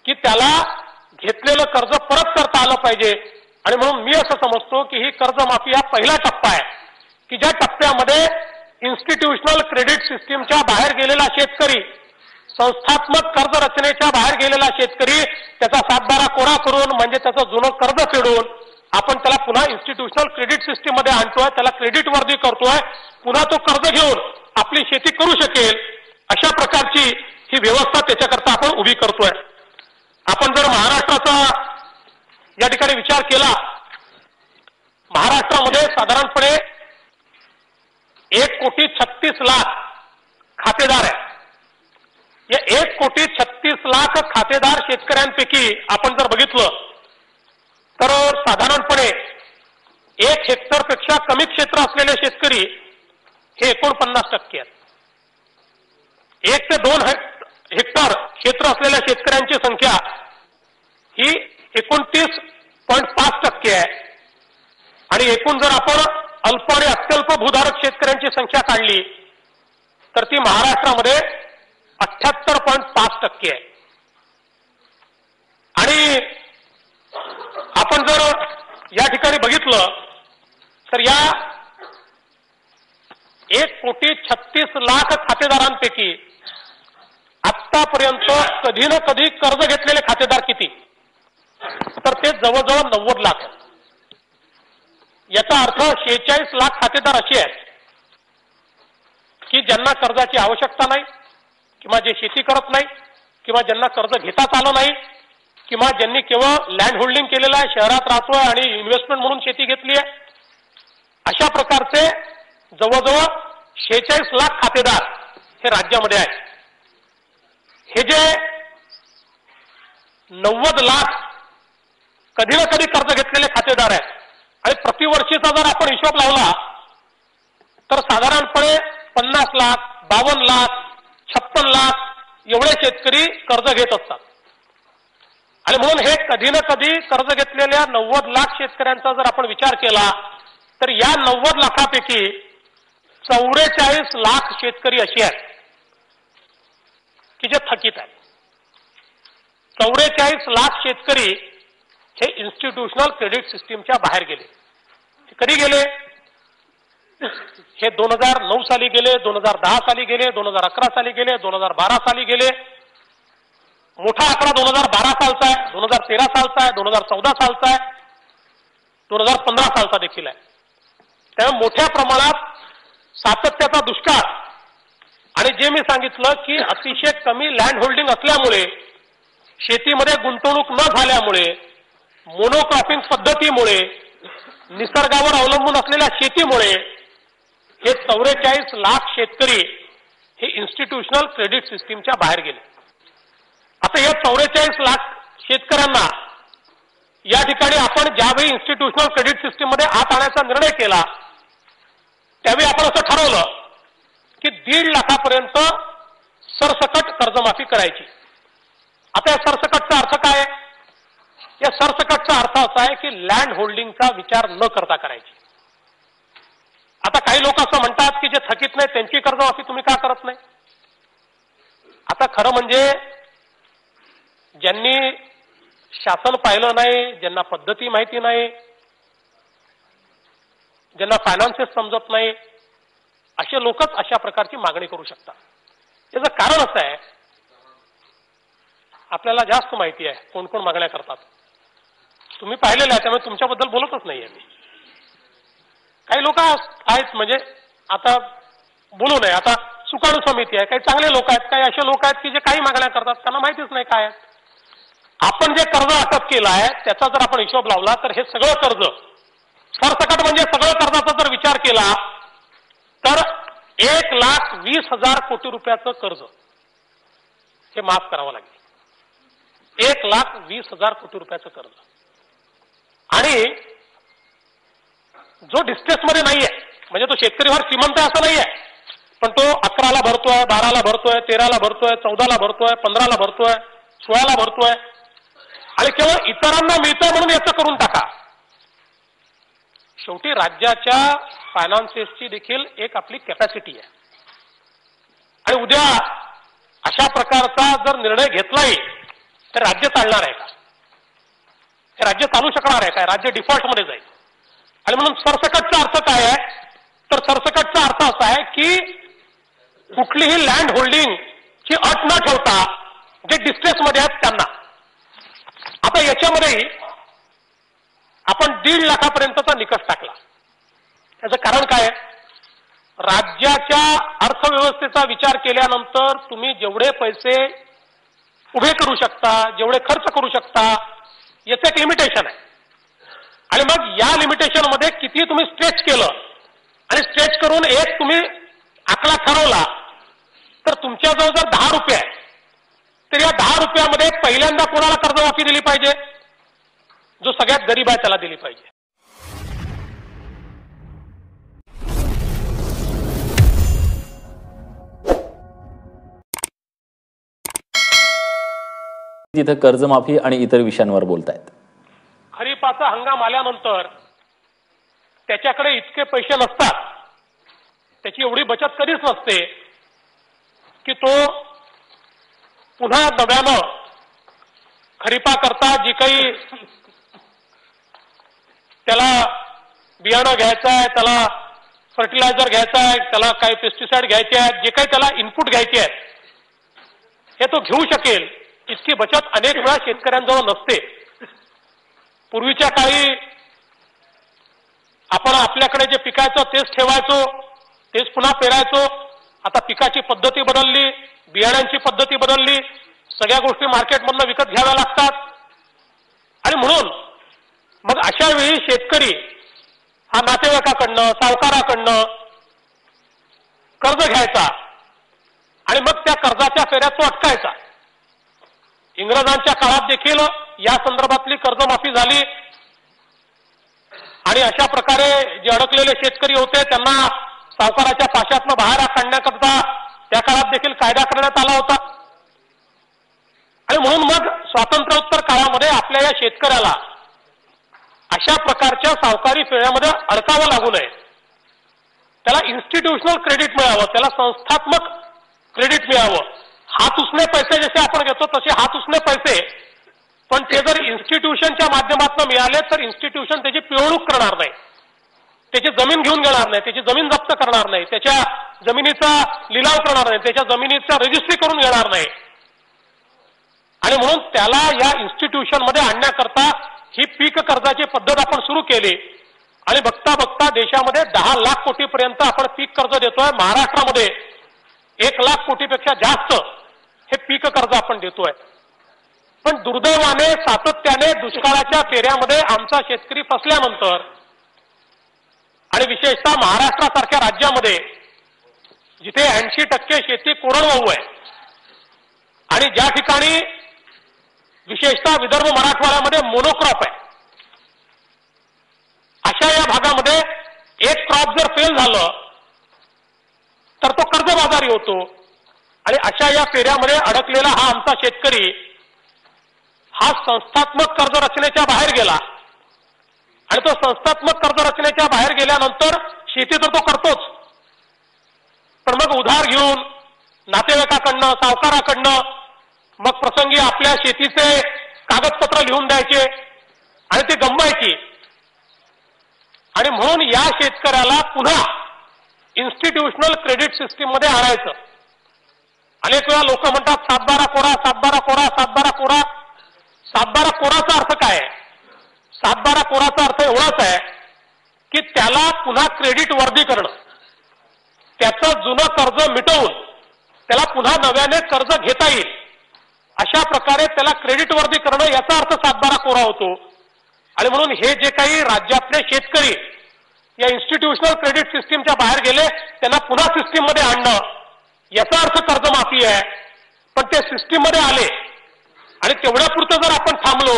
की त्याला घेतलेलं कर्ज परत करता आलं पाहिजे. आणि म्हणून मी असं समजतो की ही कर्जमाफी हा पहिला टप्पा आहे की ज्या टप्प्यामध्ये इन्स्टिट्यूशनल क्रेडिट सिस्टीमच्या बाहेर गेलेला शेतकरी, संस्थात्मक कर्ज रचनेच्या बाहेर गेलेला शेतकरी त्याचा सातबारा कोरा करून म्हणजे त्याचं जुनं कर्ज फेडून आपण त्याला पुन्हा इन्स्टिट्यूशनल क्रेडिट सिस्टीम मध्ये आणतोय, त्याला क्रेडिट वर्दी करतोय, पुन्हा तो कर्ज घेऊन आपली शेती करू शकेल अशा प्रकारची ही व्यवस्था त्याच्याकरता आपण उभी करतोय. आपण जर महाराष्ट्राचा या ठिकाणी विचार केला, महाराष्ट्रामध्ये साधारणपणे 1,36,00,000 खातेदार आहेत. या 1,36,00,000 खातेदार शेतकऱ्यांपैकी आपण जर बघितलं तर साधारणपणे 1 हेक्टरपेक्षा कमी क्षेत्र असलेले शेतकरी हे 49% आहेत. 1 ते 2 हेक्टर क्षेत्र असलेल्या शेतकऱ्यांची संख्या ही 29.5% आहे. आणि एकूण जर आपण अल्प आणि अत्यल्प भूधारक शेतकऱ्यांची संख्या काढली तर ती महाराष्ट्रामध्ये 78.5% आहे. आणि आपण जर या ठिकाणी बघितलं तर या 1,36,00,000 खातेदारांपैकी आतापर्यंत कधी ना कधी कर्ज घेतलेले खातेदार किती, तर ते जवळजवळ 90 लाख. याचा अर्थ 46 लाख खातेदार असे आहेत की ज्यांना कर्जाची आवश्यकता नाही, किंवा जे शेती करत नाही, किंवा ज्यांना कर्ज घेताच आलं नाही, किंवा ज्यांनी केवळ लँड होल्डिंग केलेलं आहे, शहरात राहतोय आणि इन्व्हेस्टमेंट म्हणून शेती घेतली आहे. अशा प्रकारचे जवळजवळ 46 लाख खातेदार हे राज्यामध्ये आहेत. हे जे 90 लाख कधी ना कधी कर्ज घेतलेले खातेदार आहेत आणि प्रतिवर्षीचा जर आपण हिशोब लावला तर साधारणपणे 50 लाख, 52 लाख, 56 लाख एवढे शेतकरी कर्ज घेत असतात. आणि म्हणून हे कधी ना कधी कर्ज घेतलेल्या 90 लाख शेतकऱ्यांचा जर आपण विचार केला तर या 90 लाखापैकी 44 लाख शेतकरी असे आहेत की जे थकीत आहेत. 44 लाख शेतकरी हे इन्स्टिट्यूशनल क्रेडिट सिस्टीमच्या बाहेर गेले. कधी गेले? हे 2009 साली गेले, 2010 साली गेले, 2011 साली गेले, 2012 साली गेले. मोठा आकडा 2012 सालचा आहे, 2013 सालचा आहे, 2014 सालचा आहे, 2015 सालचा देखील आहे. त्यामुळे मोठ्या प्रमाणात सातत्याचा दुष्काळ आणि जे मी सांगितलं की अतिशय कमी लँड होल्डिंग असल्यामुळे, शेतीमध्ये गुंतवणूक न झाल्यामुळे, मोनोक्रॉपिंग पद्धतीमुळे, निसर्गावर अवलंबून असलेल्या शेतीमुळे हे 44 लाख शेतकरी हे इन्स्टिट्यूशनल क्रेडिट सिस्टीमच्या बाहेर गेले. आता या 44 लाख शेतकऱ्यांना या ठिकाणी आपण ज्यावेळी इन्स्टिट्यूशनल क्रेडिट सिस्टीम मध्ये आत आणण्याचा निर्णय केला त्यावेळी आपण असं ठरवलं की 1.5 लाखापर्यंत सरसकट कर्जमाफी करायची. आता या सरसकटचा अर्थ काय आहे? या सरसकटचा अर्थ असा आहे की लँड होल्डिंगचा विचार न करता करायची. आता काही लोक असं म्हणतात की जे थकीत नाही त्यांची कर्जमाफी तुम्ही का करत नाही? आता खरं म्हणजे ज्यांनी शासन पाहिलं नाही, ज्यांना पद्धती माहिती नाही, ज्यांना फायनान्सेस समजत नाही, असे लोकच अशा प्रकारची मागणी करू शकतात. याचं कारण असं आहे, आपल्याला जास्त माहिती आहे कोण कोण मागण्या करतात. तुम्ही पाहिलेलं आहे त्यामुळे तुमच्याबद्दल बोलतच नाहीये मी. काही लोक आहेत म्हणजे आता बोलू नये, आता सुकाणू समिती आहे, काही चांगले लोक आहेत, काही असे लोक आहेत की जे काही मागण्या करतात त्यांना माहितीच नाही काय आहे. आपण जे कर्ज अटक केलं आहे त्याचा जर आपण हिशोब लावला तर हे सगळं कर्ज सरसकट म्हणजे सगळं कर्जाचा जर विचार केला तर 1,20,000 कोटी रुपयाचं कर्ज हे माफ करावं लागेल. 1,20,000 कोटी रुपयाचं कर्ज. आणि जो डिस्ट्रेस मध्ये नाहीये म्हणजे तो शेतकरी फार श्रीमंत आहे असं नाहीये, पण तो 11ला भरतोय, 12ला भरतोय, 13ला भरतोय, 14ला भरतोय, 15ला भरतोय, 16ला भरतोय आणि केवळ इतरांना मिळतंय म्हणून याचं करून टाका. शेवटी राज्याच्या फायनान्सेसची देखील एक आपली कॅपॅसिटी आहे आणि उद्या अशा प्रकारचा जर निर्णय घेतलाही हे राज्य चालणार आहे का? हे राज्य चालू शकणार आहे काय? राज्य डिफॉल्टमध्ये जाईल. आणि म्हणून सरसकटचा अर्थ काय आहे? तर सरसकटचा अर्थ असा आहे की कुठलीही लँड होल्डिंग ची अट न ठेवता जे डिस्ट्रेसमध्ये आहेत त्यांना. आता याच्यामध्येही आपण 1.5 लाखापर्यंतचा निकष टाकला. त्याचं कारण काय आहे? राज्याच्या अर्थव्यवस्थेचा विचार केल्यानंतर तुम्ही जेवढे पैसे उभे करू शकता, जेवढे खर्च करू शकता, याचं एक लिमिटेशन आहे. आणि मग या लिमिटेशनमध्ये किती तुम्ही स्ट्रेच केलं आणि स्ट्रेच करून एक तुम्ही आकडा ठरवला तर तुमच्याजवळ जर 10 रुपये आहे तर या 10 रुपयामध्ये पहिल्यांदा कोणाला कर्जमाफी दिली पाहिजे? जो सगळ्यात गरीब आहे त्याला दिली पाहिजे. तिथे कर्जमाफी आणि इतर विषयांवर बोलतायत. खरीपाचा हंगाम आल्यानंतर त्याच्याकडे इतके पैसे नसतात, त्याची एवढी बचत कधीच नसते की तो पुन्हा नव्यानं खरीपाकरता जी काही त्याला बियाणं घ्यायचं आहे, त्याला फर्टिलायझर घ्यायचं आहे, त्याला काही पेस्टिसाइड घ्यायचे आहेत, जे काही त्याला इनपुट घ्यायचे आहेत हे तो घेऊ शकेल इतकी बचत अनेक वेळा शेतकऱ्यांजवळ नसते. पूर्वीच्या काळी आपण आपल्याकडे जे पिकायचं तेच ठेवायचो, तेच पुन्हा पेरायचो. आता पिकाची पद्धती बदलली, बियाण्यांची पद्धती बदलली, सगळ्या गोष्टी मार्केटमधनं विकत घ्याव्या लागतात. आणि म्हणून मग अशा वेळी शेतकरी हा नातेवाईकाकडनं, सावकाराकडनं कर्ज घ्यायचा आणि मग त्या कर्जाच्या फेऱ्यात तो अटकायचा. इंग्रजांच्या काळात देखील या संदर्भातली कर्जमाफी झाली आणि अशा प्रकारे जे अडकलेले शेतकरी होते त्यांना सावकाराच्या पाशातनं बाहेर काढण्याकरता त्या काळात देखील कायदा करण्यात आला होता. आणि म्हणून मग स्वातंत्र्योत्तर काळामध्ये आपल्या या शेतकऱ्याला अशा प्रकारच्या सावकारी फेऱ्यामध्ये अडकावं लागू नये. त्याला इन्स्टिट्यूशनल क्रेडिट मिळावं, त्याला संस्थात्मक क्रेडिट मिळावं. हात उसने पैसे जसे आपण घेतो तसे हात उसने पैसे, पण ते जर इन्स्टिट्यूशनच्या माध्यमातून मिळाले तर इन्स्टिट्यूशन त्याची पिळवणूक करणार नाही, त्याची जमीन घेऊन घेणार नाही, त्याची जमीन जप्त करणार नाही, त्याच्या जमिनीचा लिलाव करणार नाही, त्याच्या जमिनीचा रजिस्ट्री करून घेणार नाही. आणि म्हणून त्याला या इन्स्टिट्यूशनमध्ये आणण्याकरता ही पीक कर्जाची पद्धत आपण सुरू केली. आणि बघता बघता देशामध्ये 10 लाख कोटीपर्यंत आपण पीक कर्ज देतोय. महाराष्ट्रामध्ये 1 लाख कोटीपेक्षा जास्त हे पीक कर्ज आपण देतोय. पण दुर्दैवाने सातत्याने दुष्काळाच्या फेऱ्यामध्ये आमचा शेतकरी फसल्यानंतर आणि विशेषतः महाराष्ट्रासारख्या राज्यामध्ये जिथे 80% शेती कोरडवाहू आहे आणि ज्या ठिकाणी विशेषतः विदर्भ मराठवाड्यामध्ये मोनोक्रॉप आहे, अशा या भागामध्ये एक क्रॉप जर फेल झालं तर तो कर्जबाजारी होतो. आणि अशा या फेऱ्यामध्ये अडकलेला हा आमचा शेतकरी हा संस्थात्मक कर्ज रचनेच्या बाहेर गेला. आणि तो संस्थात्मक कर्ज रचनेच्या बाहेर गेल्यानंतर शेती तर तो करतोच, पण मग उधार घेऊन नातेवाईकाकडनं, सावकाराकडनं मग प्रसंगी आपल्या शेतीचे कागदपत्र लिहून द्यायचे आणि ते गमवायची. आणि म्हणून या शेतकऱ्याला पुन्हा इन्स्टिट्यूशनल क्रेडिट सिस्टीम मध्ये आणायचं. अनेक वेळा लोक म्हणतात 7/12 कोरा, 7/12 कोरा, 7/12 कोरा. 7/12 कोराचा अर्थ काय आहे? 7/12 कोराचा अर्थ एवढाच आहे की त्याला पुन्हा क्रेडिट वर्दी करणं, त्याचं जुनं कर्ज मिटवून त्याला पुन्हा नव्याने कर्ज घेता येईल अशा प्रकारे त्याला क्रेडिट वर्दी करणं, याचा अर्थ 7/12 कोरा होतो. आणि म्हणून हे जे काही राज्यातले शेतकरी या इन्स्टिट्यूशनल क्रेडिट सिस्टीमच्या बाहेर गेले त्यांना पुन्हा सिस्टीम मध्ये आणणं, याचा अर्थ कर्जमाफी आहे. पण ते सिस्टीम मध्ये आले आणि तेवढ्यापुरतं जर आपण थांबलो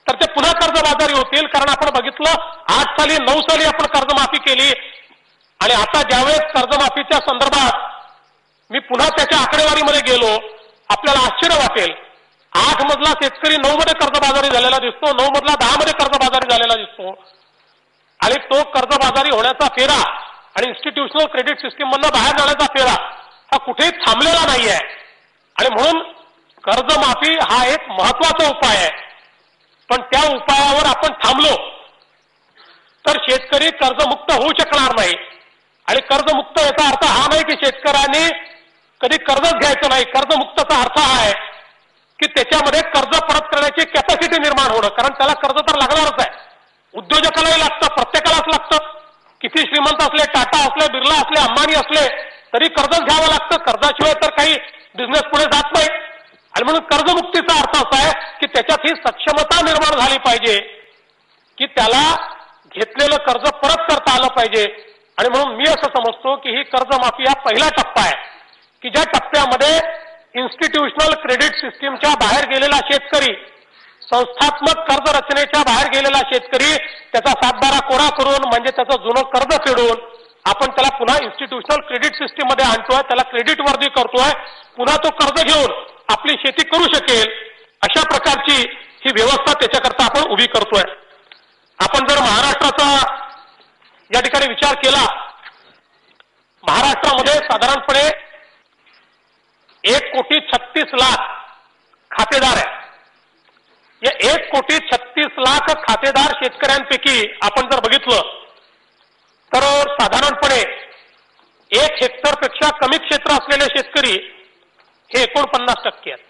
तर ते पुन्हा कर्जबाजारी होतील. कारण आपण बघितलं 8 साली 9 साली आपण कर्जमाफी केली आणि आता ज्यावेळेस कर्जमाफीच्या संदर्भात मी पुन्हा त्याच्या आकडेवारीमध्ये गेलो, आपल्याला आश्चर्य वाटेल. 8 मधला शेतकरी 9 मध्ये कर्जबाजारी झालेला दिसतो, 9 मधला 10 मध्ये कर्जबाजारी झालेला दिसतो. आणि तो कर्जबाजारी होण्याचा फेरा आणि इन्स्टिट्यूशनल क्रेडिट सिस्टीम मधनं बाहेर जाण्याचा फेरा हा कुठेही थांबलेला नाहीये. आणि म्हणून कर्जमाफी हा एक महत्वाचा उपाय आहे, पण त्या उपायावर आपण थांबलो तर शेतकरी कर्जमुक्त होऊ शकणार नाही. आणि कर्जमुक्त याचा अर्थ हा नाही की शेतकऱ्यांनी कधी कर्जच घ्यायचं नाही. कर्जमुक्तचा अर्थ हा आहे की त्याच्यामध्ये कर्ज परत करण्याची कॅपॅसिटी निर्माण होणं, कारण त्याला कर्ज तर लागणारच आहे. उद्योजकालाही लागतं, प्रत्येकालाच लागतं. किती श्रीमंत असले, टाटा असले, बिर्ला असले, अंबानी असले तरी कर्जच घ्यावं लागतं. कर्जाशिवाय तर काही बिझनेस पुढे जात नाही. आणि म्हणून कर्जमुक्तीचा अर्थ असा आहे की त्याच्यात ही सक्षमता निर्माण झाली पाहिजे की त्याला घेतलेलं कर्ज परत करता आलं पाहिजे. आणि म्हणून मी असं समजतो की ही कर्जमाफी हा पहिला टप्पा आहे की ज्या टप्प्यामध्ये इन्स्टिट्यूशनल क्रेडिट सिस्टीमच्या बाहेर गेलेला शेतकरी, संस्थात्मक कर्ज रचनेच्या बाहेर गेलेला शेतकरी त्याचा सातबारा कोरा करून म्हणजे त्याचं जुनं कर्ज फेडून आपण त्याला पुन्हा इन्स्टिट्यूशनल क्रेडिट सिस्टीम मध्ये आणतोय, त्याला क्रेडिट वर्दी करतोय, पुन्हा तो कर्ज घेऊन आपली शेती करू शकेल अशा प्रकारची ही व्यवस्था त्याच्याकरता आपण उभी करतोय. आपण जर महाराष्ट्राचा या ठिकाणी विचार केला, महाराष्ट्रामध्ये साधारणपणे 1,36,00,000 खातेदार आहे. या 1,36,00,000 खातेदार शेतकऱ्यांपैकी आपण जर बघितलं तर साधारणपणे 1 हेक्टरपेक्षा कमी क्षेत्र असलेले शेतकरी हे 49% आहेत.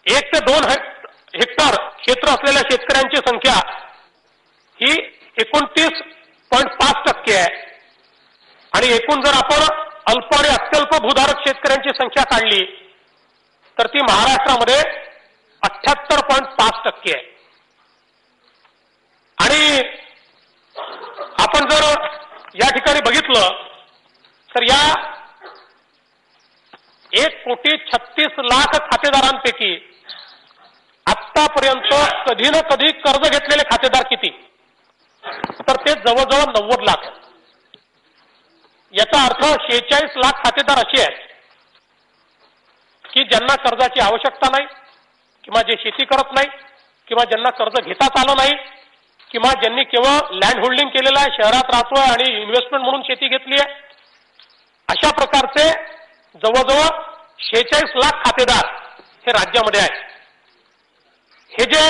1 ते 2 हेक्टर क्षेत्र असलेल्या शेतकऱ्यांची संख्या ही 29.5% आहे. आणि एकूण जर आपण अल्प आणि अत्यल्प भूधारक शेतकऱ्यांची संख्या काढली तर ती महाराष्ट्रामध्ये 78.5% आहे. आणि आपण जर या ठिकाणी बघितलं तर या 1,36,00,000 खातेदारांपैकी आतापर्यंत कधी ना कधी कर्ज घेतलेले खातेदार किती, तर ते जवळजवळ 90 लाख. याचा अर्थ 46 लाख खातेदार असे आहेत की ज्यांना कर्जाची आवश्यकता नाही, किंवा जे शेती करत नाही, किंवा ज्यांना कर्ज घेताच आलं नाही, किंवा ज्यांनी केवळ लँड होल्डिंग केलेलं आहे, शहरात राहतोय आणि इन्व्हेस्टमेंट म्हणून शेती घेतली आहे. अशा प्रकारचे जवळजवळ 46 लाख खातेदार हे राज्यामध्ये आहेत. हे जे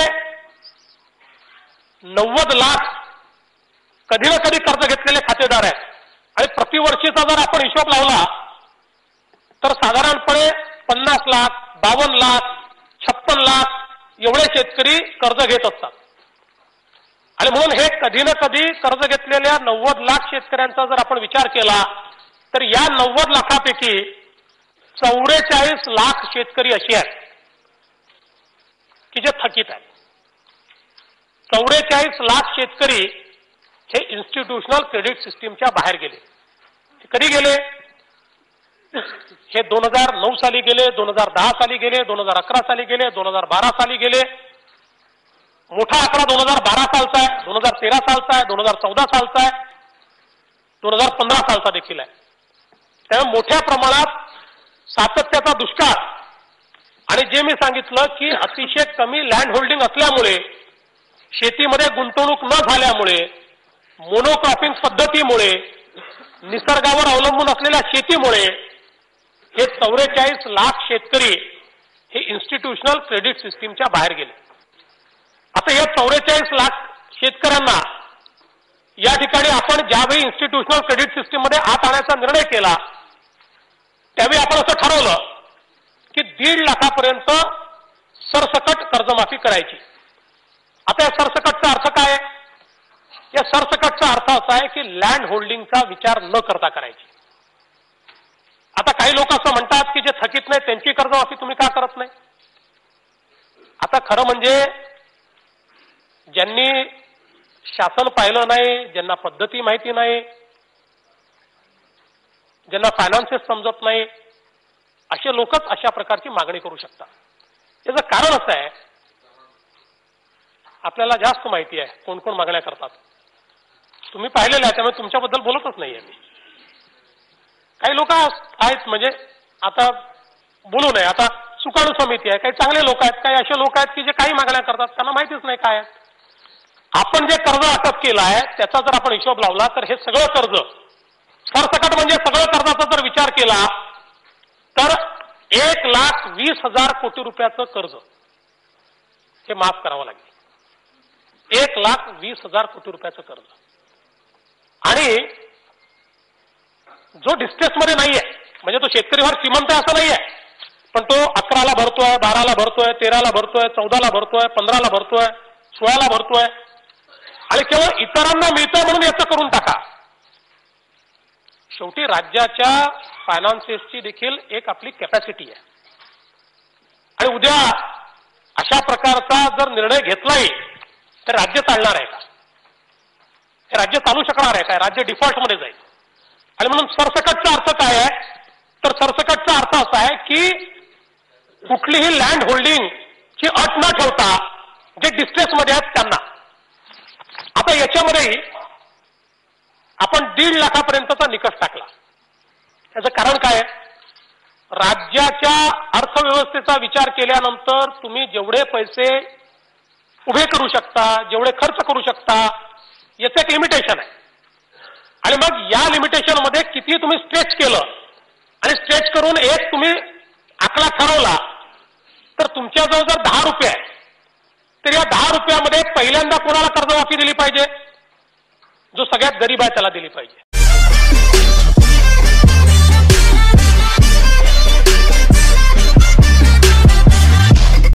90 लाख कधी ना कधी कर्ज घेतलेले खातेदार आहेत आणि प्रतिवर्षीचा जर आपण हिशोब लावला तर साधारणपणे 50 लाख, 52 लाख, 56 लाख एवढे शेतकरी कर्ज घेत असतात. आणि म्हणून हे कधी ना कधी कर्ज घेतलेल्या 90 लाख शेतकऱ्यांचा जर आपण विचार केला तर या 90 लाखापैकी 44 लाख शेतकरी असे आहेत की जे थकीत आहेत. 44 लाख शेतकरी हे इन्स्टिट्यूशनल क्रेडिट सिस्टीमच्या बाहेर गेले. कधी गेले? हे 2009 साली गेले, 2010 साली गेले, 2011 साली गेले, 2012 साली गेले. मोठा आकडा 2012 सालचा आहे, 2013 सालचा आहे, 2014 सालचा आहे, 2015 सालचा देखील आहे. त्यामुळे मोठ्या प्रमाणात सातत्याचा दुष्काळ आणि जे मी सांगितलं की अतिशय कमी लँड होल्डिंग असल्यामुळे, शेतीमध्ये गुंतवणूक न झाल्यामुळे, मोनोक्रॉपिंग पद्धतीमुळे, निसर्गावर अवलंबून असलेल्या शेतीमुळे हे 44 लाख शेतकरी हे इन्स्टिट्यूशनल क्रेडिट सिस्टीमच्या बाहेर गेले. आता या 44 लाख शेतकऱ्यांना या ठिकाणी आपण ज्यावेळी इन्स्टिट्यूशनल क्रेडिट सिस्टीम मध्ये हात आणण्याचा निर्णय केला त्यावेळी आपण असं ठरवलं की 1.5 लाखापर्यंत सरसकट कर्जमाफी करायची. आता या सरसकटचा अर्थ काय आहे? या सरसकटचा अर्थ असा आहे की लँड होल्डिंगचा विचार न करता करायची. आता काही लोक असं म्हणतात की जे थकीत नाही त्यांची कर्जमाफी तुम्ही का करत नाही? आता खरं म्हणजे ज्यांनी शासन पाहिलं नाही, ज्यांना पद्धती माहिती नाही, ज्यांना फायनान्सेस समजत नाही, असे लोकच अशा प्रकारची मागणी करू शकतात. याचं कारण असं आहे, आपल्याला जास्त माहिती आहे कोण कोण मागण्या करतात. तुम्ही पाहिलेलं आहे त्यामुळे तुमच्याबद्दल बोलतच नाहीये मी. काही लोक आहेत म्हणजे आता बोलू नये, आता सुकाणू समिती आहे, काही चांगले लोक आहेत, काही असे लोक आहेत की जे काही मागण्या करतात त्यांना माहितीच नाही काय आहे. आपण जे कर्ज अटक केलं आहे त्याचा जर आपण हिशोब लावला तर हे सगळं कर्ज सरसकट म्हणजे सगळं कर्जाचा जर विचार केला तर 1,20,000 कोटी रुपयाचं कर्ज हे माफ करावं लागेल. 1,20,000 कोटी रुपयाचं कर्ज. आणि जो डिस्ट्रेसमध्ये नाहीये, म्हणजे तो शेतकरी फार श्रीमंत आहे असं नाहीये, पण तो 11ला भरतोय, 12ला भरतोय, 13ला भरतोय, 14ला भरतोय, 15ला भरतोय, 16ला भरतोय, आणि केवळ इतरांना मिळतंय म्हणून याचं करून टाका. शेवटी राज्याच्या फायनान्सेसची देखील एक आपली कॅपॅसिटी आहे. आणि उद्या अशा प्रकारचा जर निर्णय घेतलाही तर राज्य चालणार आहे का? हे राज्य चालू शकणार आहे काय? राज्य डिफॉल्टमध्ये जाईल. आणि म्हणून सरसकटचा अर्थ काय आहे? तर सरसकटचा अर्थ असा आहे की कुठलीही लँड होल्डिंग ची अट न ठेवता जे डिस्ट्रेसमध्ये आहेत त्यांना. आता याच्यामध्ये आपण 1.5 लाखापर्यंतचा निकष टाकला. याचं कारण काय आहे? राज्याच्या अर्थव्यवस्थेचा विचार केल्यानंतर तुम्ही जेवढे पैसे उभे करू शकता, जेवढे खर्च करू शकता, याचं एक लिमिटेशन आहे. आणि मग या लिमिटेशनमध्ये किती तुम्ही स्ट्रेच केलं आणि स्ट्रेच करून एक तुम्ही आकडा ठरवला तर तुमच्याजवळ जर 10 रुपये आहे तर या 10 रुपयामध्ये पहिल्यांदा कोणाला कर्जमाफी दिली पाहिजे? जो सगळ्यात गरीब आहे त्याला दिली पाहिजे.